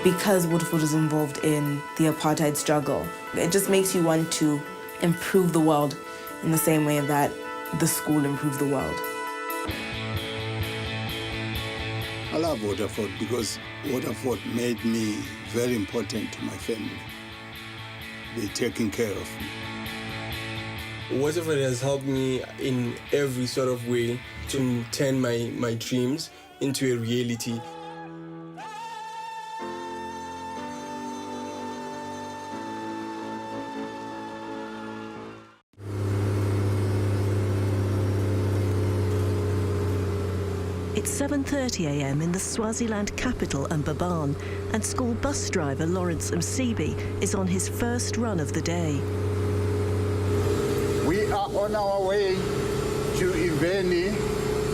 because Waterford is involved in the apartheid struggle. It just makes you want to improve the world in the same way that the school improved the world. I love Waterford because Waterford made me very important to my family. They're taking care of me. Waterford has helped me in every sort of way to turn my dreams into a reality. It's 7:30 a.m. in the Swaziland capital, Mbabane, and school bus driver Lawrence Msibi is on his first run of the day. We are on our way to Mbabane,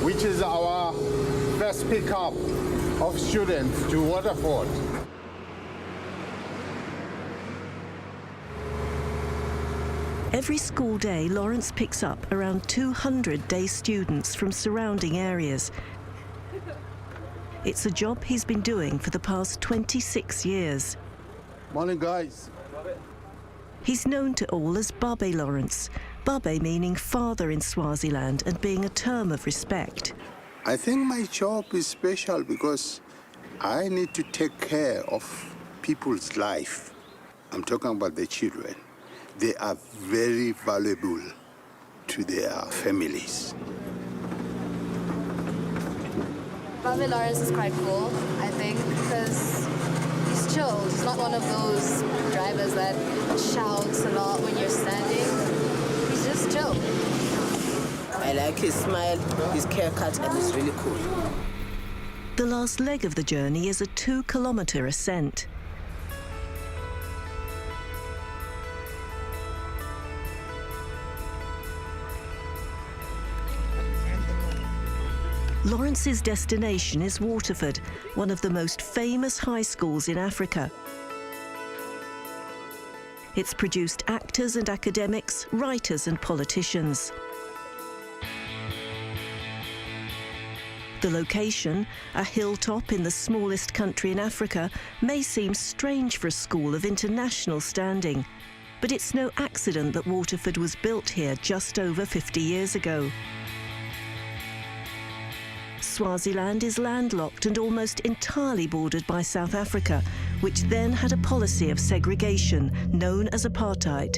which is our first pickup of students to Waterford. Every school day, Lawrence picks up around 200 day students from surrounding areas. It's a job he's been doing for the past 26 years. Morning, guys. He's known to all as Babe Lawrence, Babe meaning father in Swaziland and being a term of respect. I think my job is special because I need to take care of people's life. I'm talking about the children. They are very valuable to their families. Babe Lawrence is quite cool, I think, because he's chill. He's not one of those drivers that shouts a lot when you're standing. He's just chill. I like his smile, his haircut, and he's really cool. The last leg of the journey is a 2-kilometre ascent. Lawrence's destination is Waterford, one of the most famous high schools in Africa. It's produced actors and academics, writers and politicians. The location, a hilltop in the smallest country in Africa, may seem strange for a school of international standing, but it's no accident that Waterford was built here just over 50 years ago. Swaziland is landlocked and almost entirely bordered by South Africa, which then had a policy of segregation known as apartheid.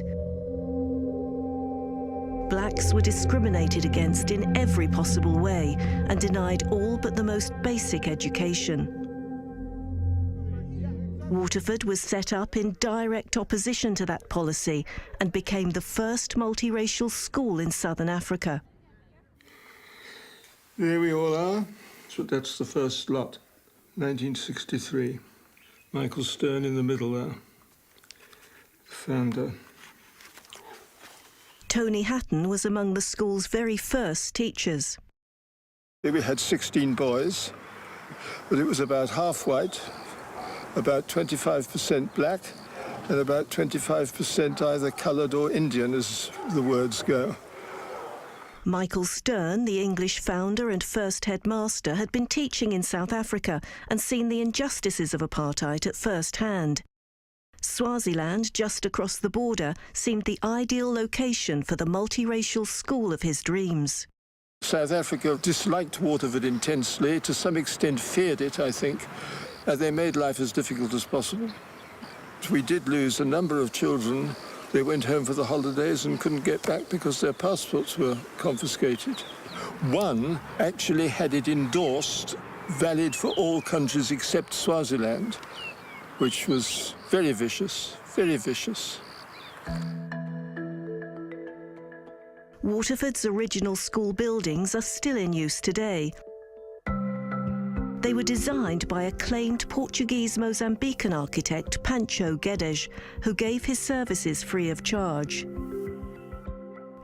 Blacks were discriminated against in every possible way and denied all but the most basic education. Waterford was set up in direct opposition to that policy and became the first multiracial school in southern Africa. There we all are. So that's the first lot, 1963. Michael Stern in the middle there, founder. Tony Hatton was among the school's very first teachers. We had 16 boys, but it was about half white, about 25% black, and about 25% either coloured or Indian, as the words go. Michael Stern, the English founder and first headmaster, had been teaching in South Africa and seen the injustices of apartheid at first hand. Swaziland, just across the border, seemed the ideal location for the multiracial school of his dreams. South Africa disliked Waterford intensely, to some extent feared it, I think, and they made life as difficult as possible. We did lose a number of children. They went home for the holidays and couldn't get back because their passports were confiscated. One actually had it endorsed, valid for all countries except Swaziland, which was very vicious, very vicious. Waterford's original school buildings are still in use today. They were designed by acclaimed Portuguese-Mozambican architect Pancho Guedes, who gave his services free of charge.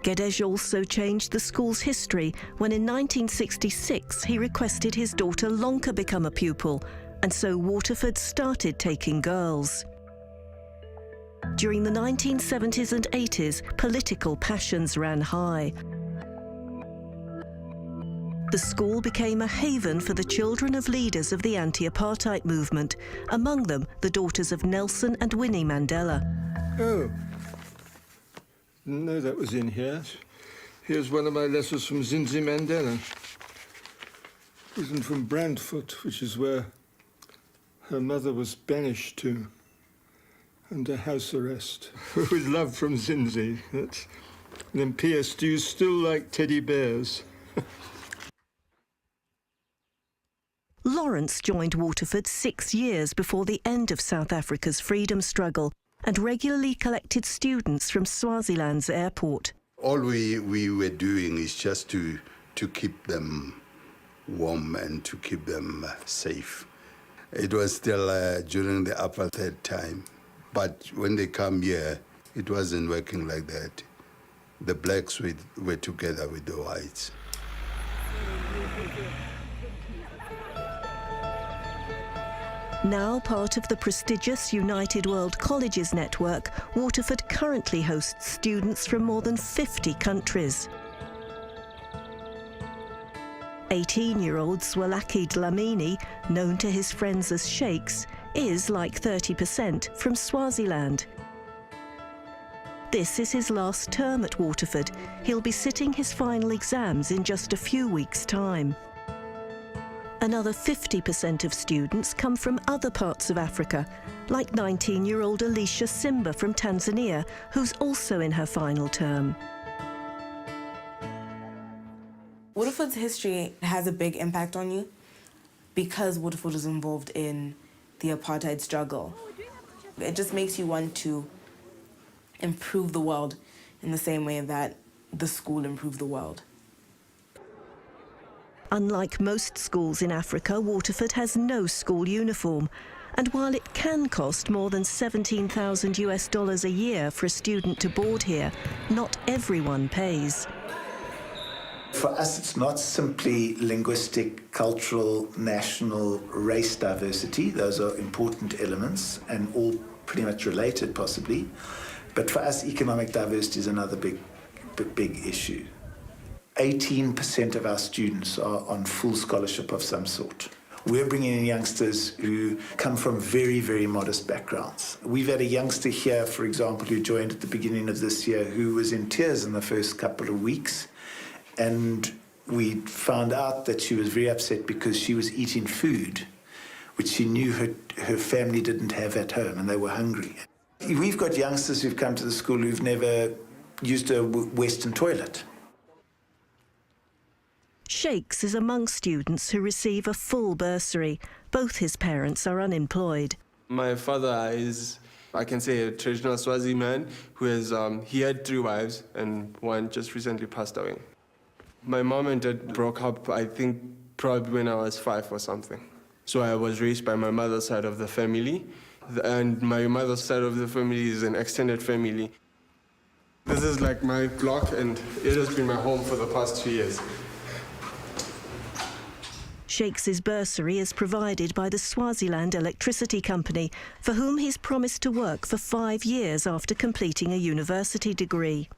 Guedes also changed the school's history when in 1966 he requested his daughter Lonka become a pupil, and so Waterford started taking girls. During the 1970s and 80s, political passions ran high. The school became a haven for the children of leaders of the anti-apartheid movement, among them the daughters of Nelson and Winnie Mandela. Oh, didn't know that was in here. Here's one of my letters from Zinzi Mandela. Written from Brandfort, which is where her mother was banished to under house arrest. With love from Zinzi. And then P.S. Do you still like teddy bears? Lawrence joined Waterford 6 years before the end of South Africa's freedom struggle and regularly collected students from Swaziland's airport. All we were doing is just to keep them warm and to keep them safe. It was still during the apartheid time, but when they come here, it wasn't working like that. The blacks were together with the whites. Now part of the prestigious United World Colleges network, Waterford currently hosts students from more than 50 countries. 18-year-old Zwelakhe Dlamini, known to his friends as Sheikhs, is, like 30%, from Swaziland. This is his last term at Waterford. He'll be sitting his final exams in just a few weeks' time. Another 50% of students come from other parts of Africa, like 19-year-old Alicia Simba from Tanzania, who's also in her final term. Waterford's history has a big impact on you because Waterford is involved in the apartheid struggle. It just makes you want to improve the world in the same way that the school improved the world. Unlike most schools in Africa, Waterford has no school uniform. And while it can cost more than $17,000 a year for a student to board here, not everyone pays. For us, it's not simply linguistic, cultural, national, race diversity. Those are important elements and all pretty much related, possibly. But for us, economic diversity is another big issue. 18% of our students are on full scholarship of some sort. We're bringing in youngsters who come from very, very modest backgrounds. We've had a youngster here, for example, who joined at the beginning of this year, who was in tears in the first couple of weeks. And we found out that she was very upset because she was eating food which she knew her family didn't have at home, and they were hungry. We've got youngsters who've come to the school who've never used a Western toilet. Sheikhs is among students who receive a full bursary. Both his parents are unemployed. My father is, I can say, a traditional Swazi man who has, he had 3 wives and one just recently passed away. My mom and dad broke up, I think, probably when I was 5 or something. So I was raised by my mother's side of the family, and my mother's side of the family is an extended family. This is like my block, and it has been my home for the past 2 years. Sheikhs' bursary is provided by the Swaziland Electricity Company, for whom he's promised to work for 5 years after completing a university degree.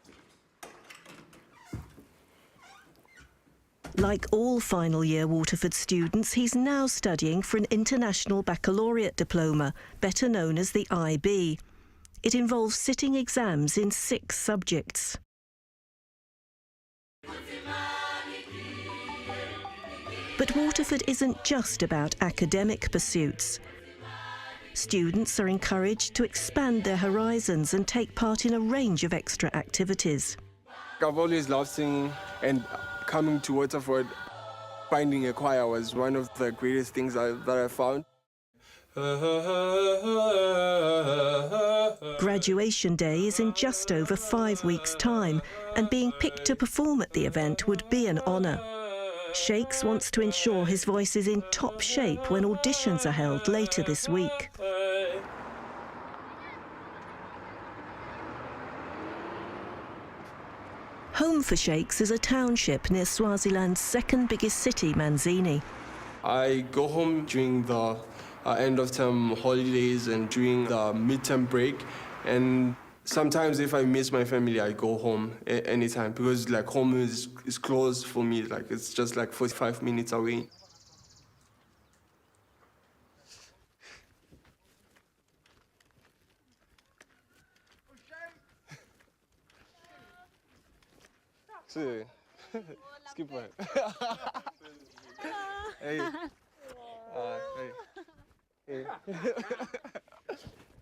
Like all final-year Waterford students, he's now studying for an International Baccalaureate Diploma, better known as the IB. It involves sitting exams in 6 subjects. But Waterford isn't just about academic pursuits. Students are encouraged to expand their horizons and take part in a range of extra activities. I've always loved singing, and coming to Waterford, finding a choir was one of the greatest things that I found. Graduation day is in just over 5 weeks' time, and being picked to perform at the event would be an honour. Sheikhs wants to ensure his voice is in top shape when auditions are held later this week. Home for Sheikhs is a township near Swaziland's second biggest city, Manzini. I go home during the end of term holidays and during the midterm break, and Sometimes if I miss my family, I go home anytime because like home is close for me. Like it's just like 45 minutes away. See, skip one. Hey. Hey.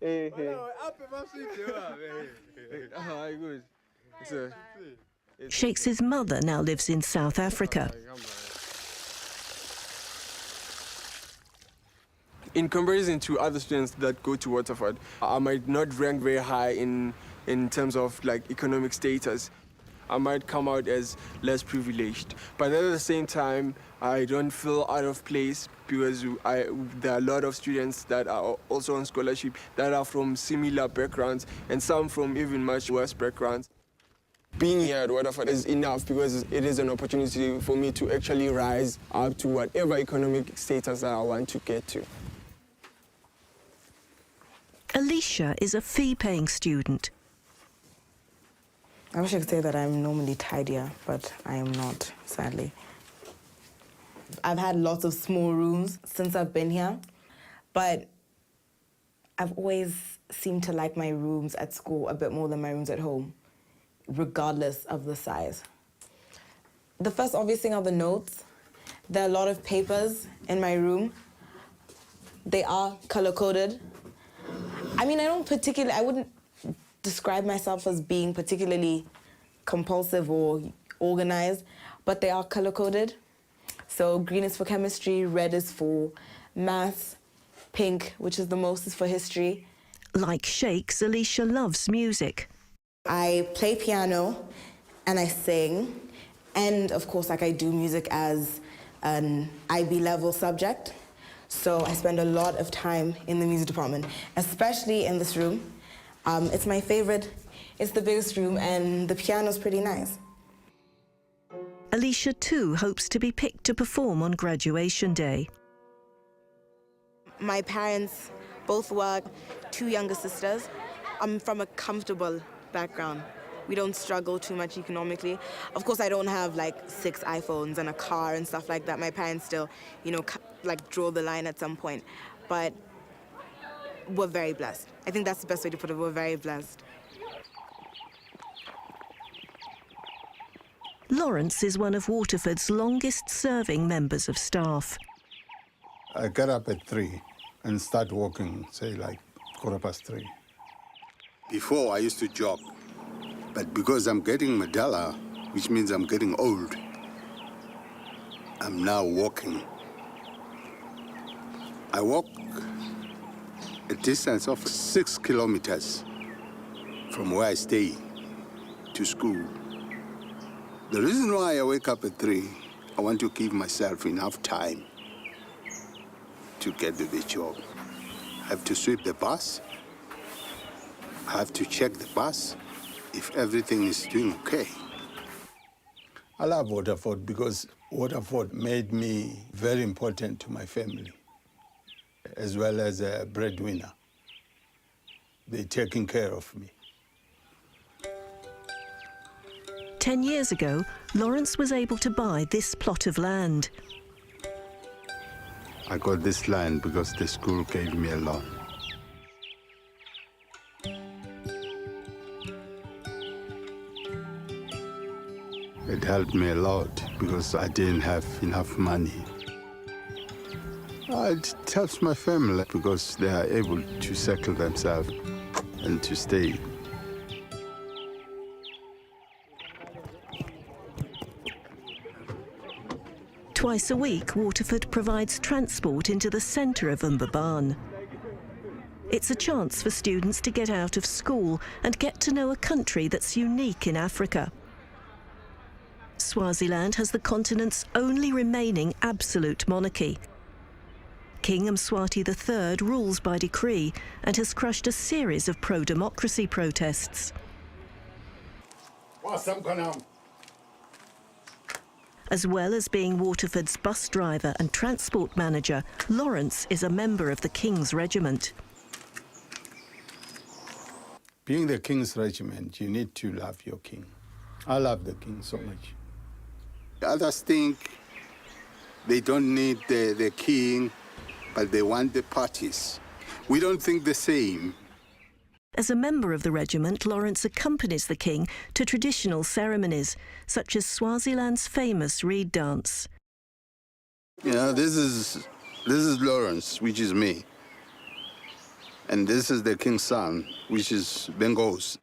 Hey. Hey. Good. Shakes's mother now lives in South Africa. In comparison to other students that go to Waterford, I might not rank very high in terms of like economic status. I might come out as less privileged. But at the same time, I don't feel out of place because there are a lot of students that are also on scholarship that are from similar backgrounds and some from even much worse backgrounds. Being here at Waterford is enough because it is an opportunity for me to actually rise up to whatever economic status that I want to get to. Alicia is a fee-paying student. I wish I could say that I'm normally tidier, but I am not, sadly. I've had lots of small rooms since I've been here, but I've always seemed to like my rooms at school a bit more than my rooms at home, regardless of the size. The first obvious thing are the notes. There are a lot of papers in my room. They are color-coded. I mean, I wouldn't describe myself as being particularly compulsive or organized, but they are color-coded. So green is for chemistry, red is for maths, pink, which is the most, is for history. Like Shakes, Alicia loves music. I play piano and I sing, and of course, like I do music as an IB level subject. So I spend a lot of time in the music department, especially in this room. It's my favorite, it's the biggest room, and the piano's pretty nice. Alicia too hopes to be picked to perform on graduation day. My parents both work, 2 younger sisters. I'm from a comfortable background. We don't struggle too much economically. Of course, I don't have like 6 iPhones and a car and stuff like that. My parents still, like draw the line at some point. But we're very blessed. I think that's the best way to put it. We're very blessed. Lawrence is one of Waterford's longest-serving members of staff. I get up at 3 and start walking, say like 3:15. Before, I used to jog, but because I'm getting medulla, which means I'm getting old, I'm now walking. I walk a distance of 6 kilometers from where I stay to school. The reason why I wake up at 3, I want to give myself enough time to get to the job. I have to sweep the bus. I have to check the bus if everything is doing okay. I love Waterford because Waterford made me very important to my family, as well as a breadwinner. They're taking care of me. 10 years ago, Lawrence was able to buy this plot of land. I got this land because the school gave me a loan. It helped me a lot because I didn't have enough money. It helps my family because they are able to settle themselves and to stay. Twice a week, Waterford provides transport into the centre of Mbabane. It's a chance for students to get out of school and get to know a country that's unique in Africa. Swaziland has the continent's only remaining absolute monarchy. King Mswati III rules by decree and has crushed a series of pro-democracy protests. As well as being Waterford's bus driver and transport manager, Lawrence is a member of the King's Regiment. Being the king's regiment, you need to love your king. I love the king so much. Others think they don't need the king, but they want the parties. We don't think the same. As a member of the regiment, Lawrence accompanies the king to traditional ceremonies, such as Swaziland's famous reed dance. You know, this is Lawrence, which is me. And this is the king's son, which is Bengals.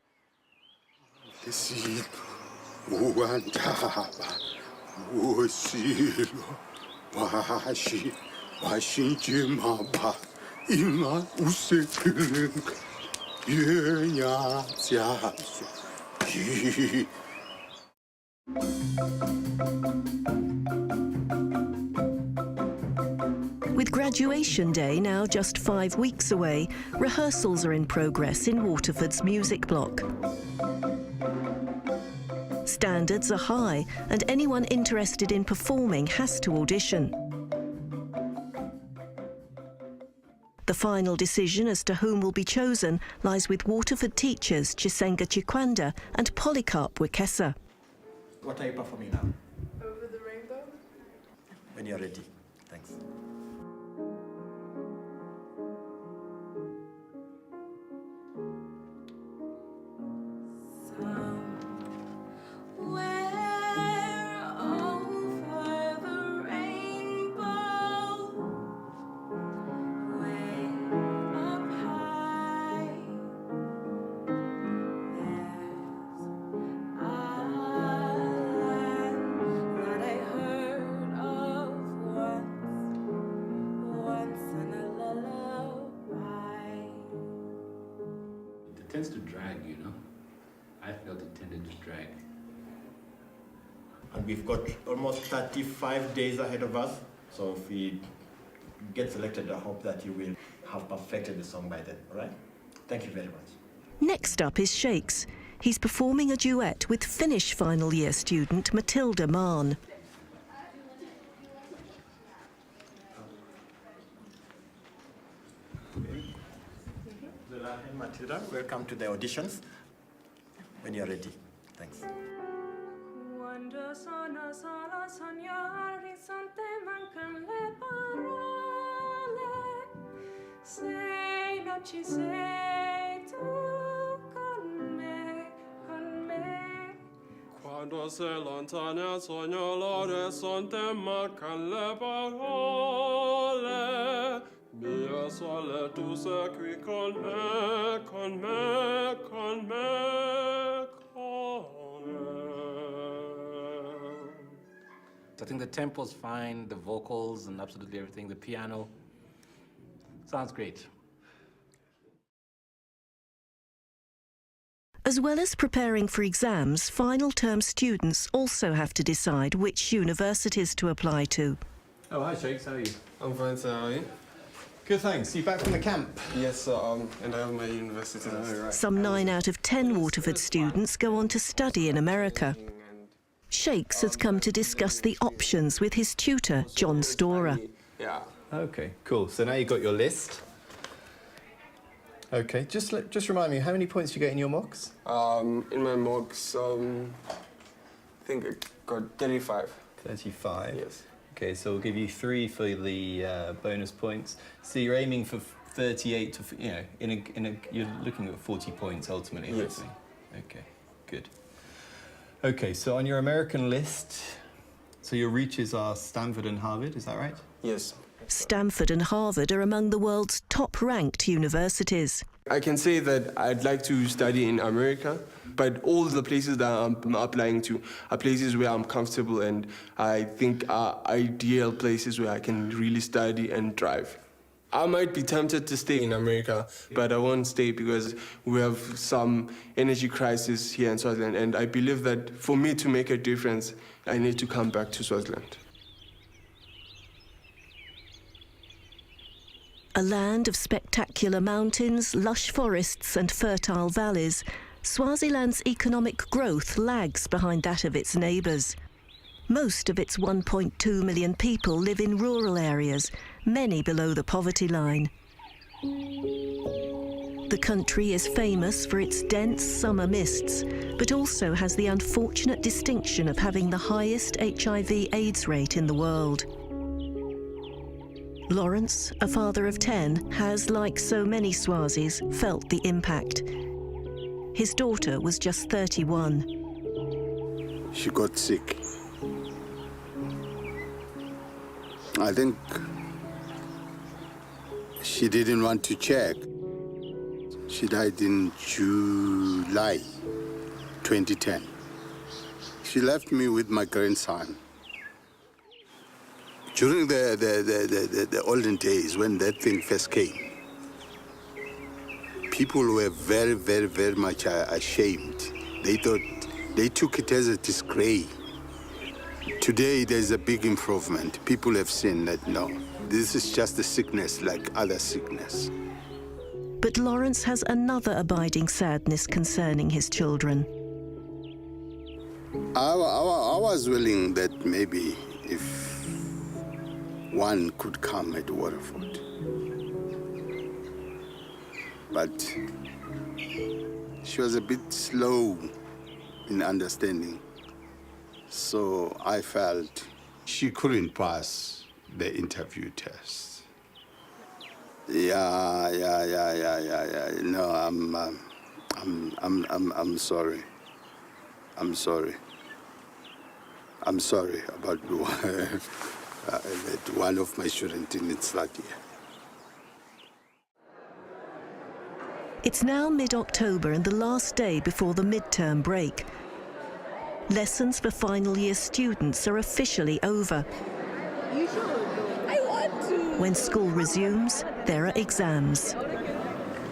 With graduation day now just 5 weeks away, rehearsals are in progress in Waterford's music block. Standards are high, and anyone interested in performing has to audition. The final decision as to whom will be chosen lies with Waterford teachers Chisenga Chikwanda and Polycarp Wekesa. What are you performing now? Over the rainbow. When you're ready. Thanks. It tends to drag, you know. I felt it tended to drag. And we've got almost 35 days ahead of us. So if we get selected, I hope that you will have perfected the song by then, all right? Thank you very much. Next up is Shakes. He's performing a duet with Finnish final year student Matilda Mahn. Matilda, welcome to the auditions. When you're ready. Thanks. Cuando sono solo sogno all'orizzonte mancan le parole. Se non ci sei tu con me, con me. Quando sei lontana sogno all'orizzonte mancan le parole. Mia sole tu sei qui con me, con me, con me, con me. So I think the tempo's fine, the vocals and absolutely everything, the piano. Sounds great. As well as preparing for exams, final term students also have to decide which universities to apply to. Oh, hi Shakes, how are you? I'm fine, sir. How are you? Good, thanks. You back from the camp? Yes, sir. And I have my university list. Right. Some 9 out of 10 Waterford students go on to study in America. Shakes has come to discuss the options with his tutor, John Storer. Yeah. Okay, cool. So now you've got your list. Okay, just remind me, how many points do you get in your mocks? In my mocks, I think I got 35. 35? Yes. Okay, so we'll give you 3 for the bonus points. So you're aiming for 38 to, you know, you're looking at 40 points ultimately. Yes. Hopefully. Okay, good. Okay, so on your American list, so your reaches are Stanford and Harvard, is that right? Yes. Stanford and Harvard are among the world's top-ranked universities. I can say that I'd like to study in America, but all the places that I'm applying to are places where I'm comfortable and I think are ideal places where I can really study and thrive. I might be tempted to stay in America, but I won't stay because we have some energy crisis here in Swaziland, and I believe that for me to make a difference, I need to come back to Swaziland. A land of spectacular mountains, lush forests and fertile valleys, Swaziland's economic growth lags behind that of its neighbours. Most of its 1.2 million people live in rural areas, many below the poverty line. The country is famous for its dense summer mists, but also has the unfortunate distinction of having the highest HIV/AIDS rate in the world. Lawrence, a father of 10, has, like so many Swazis, felt the impact. His daughter was just 31. She got sick. I think she didn't want to check. She died in July 2010. She left me with my grandson. During the olden days, when that thing first came, people were very, very, very much ashamed. They thought, they took it as a disgrace. Today, there's a big improvement. People have seen that, no, this is just a sickness like other sickness. But Lawrence has another abiding sadness concerning his children. I was willing that maybe if one could come at Waterford. But she was a bit slow in understanding. So I felt she couldn't pass the interview test. Yeah. No, I'm sorry. I'm sorry. I'm sorry about that one of my students didn't start here. It's now mid-October and the last day before the midterm break. Lessons for final year students are officially over. You should. I want to. When school resumes, there are exams.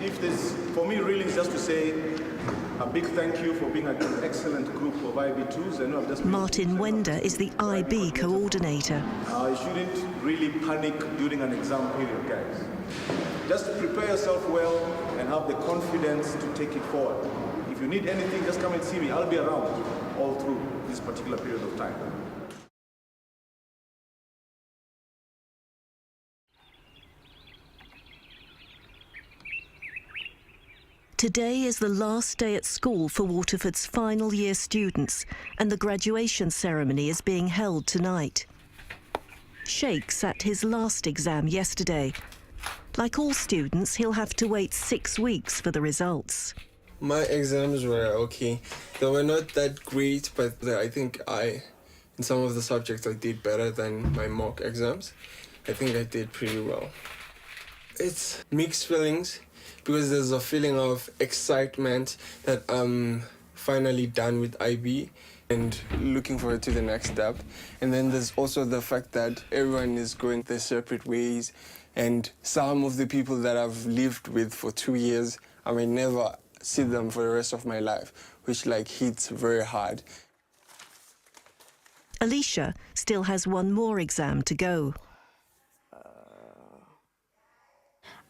If this, for me, really is just to say a big thank you for being an excellent group of IB2s. I know I've just Martin Wender is the IB coordinator. You shouldn't really panic during an exam period, guys. Just prepare yourself well and have the confidence to take it forward. If you need anything, just come and see me. I'll be around all through this particular period of time. Today is the last day at school for Waterford's final year students, and the graduation ceremony is being held tonight. Sheikh sat his last exam yesterday. Like all students, he'll have to wait 6 weeks for the results. My exams were okay. They were not that great, but I think in some of the subjects, I did better than my mock exams. I think I did pretty well. It's mixed feelings, because there's a feeling of excitement that I'm finally done with IB and looking forward to the next step. And then there's also the fact that everyone is going their separate ways, and some of the people that I've lived with for 2 years, I may never see them for the rest of my life, which hits very hard. Alicia still has one more exam to go.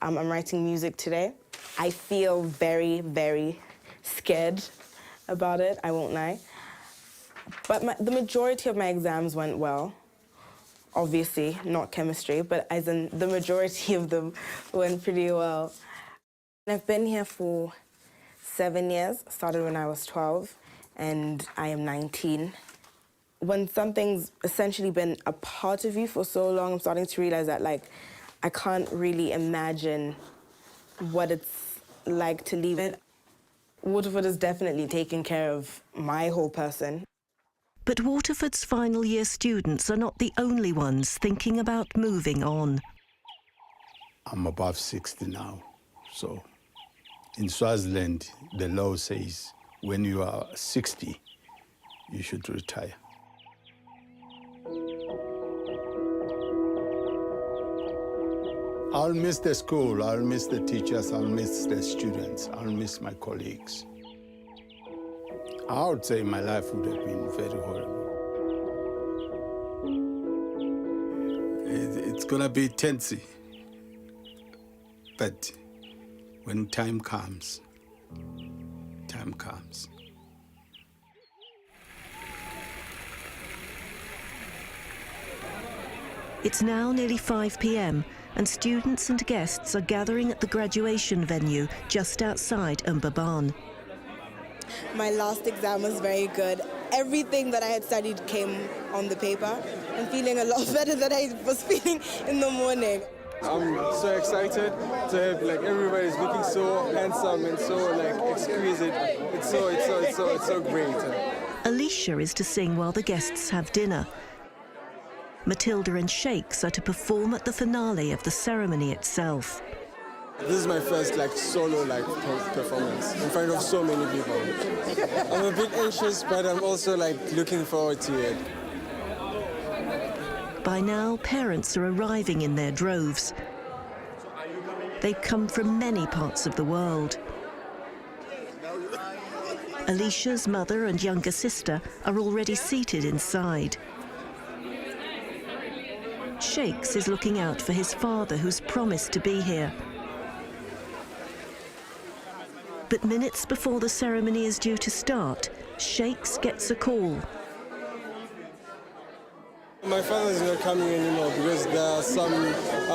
I'm writing music today. I feel very, very scared about it, I won't lie. But the majority of my exams went well. Obviously, not chemistry, but as in the majority of them went pretty well. I've been here for 7 years, started when I was 12, and I am 19. When something's essentially been a part of you for so long, I'm starting to realize that, I can't really imagine what it's like to leave it. Waterford has definitely taken care of my whole person. But Waterford's final year students are not the only ones thinking about moving on. I'm above 60 now, so in Swaziland, the law says when you are 60, you should retire. I'll miss the school, I'll miss the teachers, I'll miss the students, I'll miss my colleagues. I would say my life would have been very horrible. It's gonna be tensy, but when time comes, time comes. It's now nearly 5 p.m. and students and guests are gathering at the graduation venue just outside Mbabane. My last exam was very good. Everything that I had studied came on the paper. I'm feeling a lot better than I was feeling in the morning. I'm so excited to have, like, everybody's looking so handsome and so, like, exquisite. It's so great. Alicia is to sing while the guests have dinner. Matilda and Shakes are to perform at the finale of the ceremony itself. This is my first, like, solo, like, performance in front of so many people. I'm a bit anxious, but I'm also, like, looking forward to it. By now, parents are arriving in their droves. They've come from many parts of the world. Alicia's mother and younger sister are already seated inside. Shakes is looking out for his father, who's promised to be here. But minutes before the ceremony is due to start, Shakes gets a call. My father is not coming anymore because there are some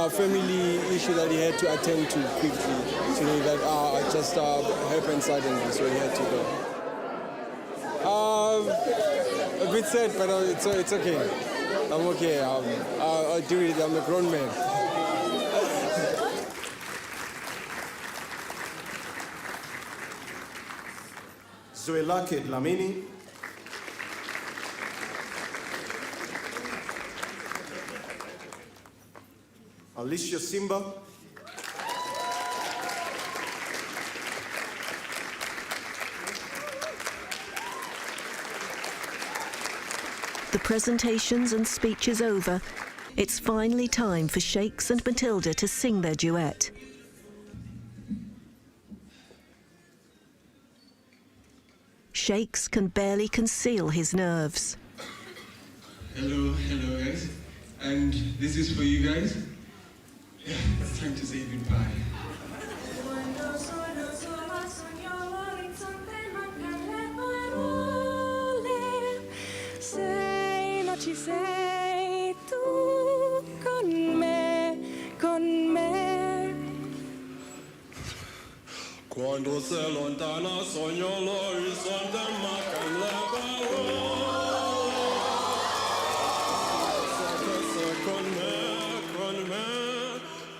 family issue that he had to attend to quickly. So that just happened suddenly, so he had to go. A bit sad, but it's okay. I'm okay. I'll do it. I'm a grown man. Zwelakhe Dlamini. Alicia Simba. The presentations and speeches over, it's finally time for Shakes and Matilda to sing their duet. Shakes can barely conceal his nerves. Hello guys. And this is for you guys. It's time to say goodbye. Sei, non ci sei tu con me, con me. Quando se lontana sogno l'orizzonte ma Kamhlaba.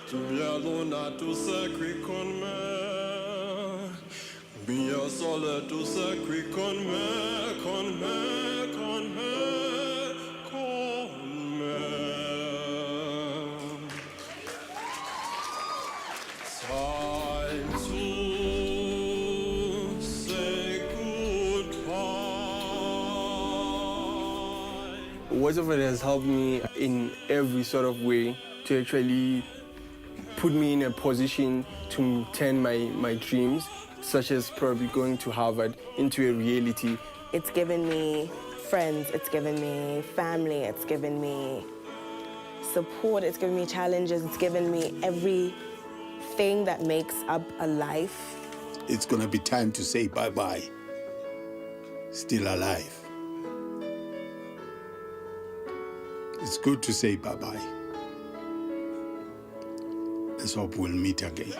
Tu viens luna, tu sei qui con me. Mia sole, tu sei qui con me, con me, con me, con me. Time to say goodbye. Waterford has helped me in every sort of way to actually put me in a position to turn my dreams, such as probably going to Harvard, into a reality. It's given me friends, it's given me family, it's given me support, it's given me challenges, it's given me everything that makes up a life. It's gonna be time to say bye-bye. Still alive. It's good to say bye-bye. Let's hope we'll meet again.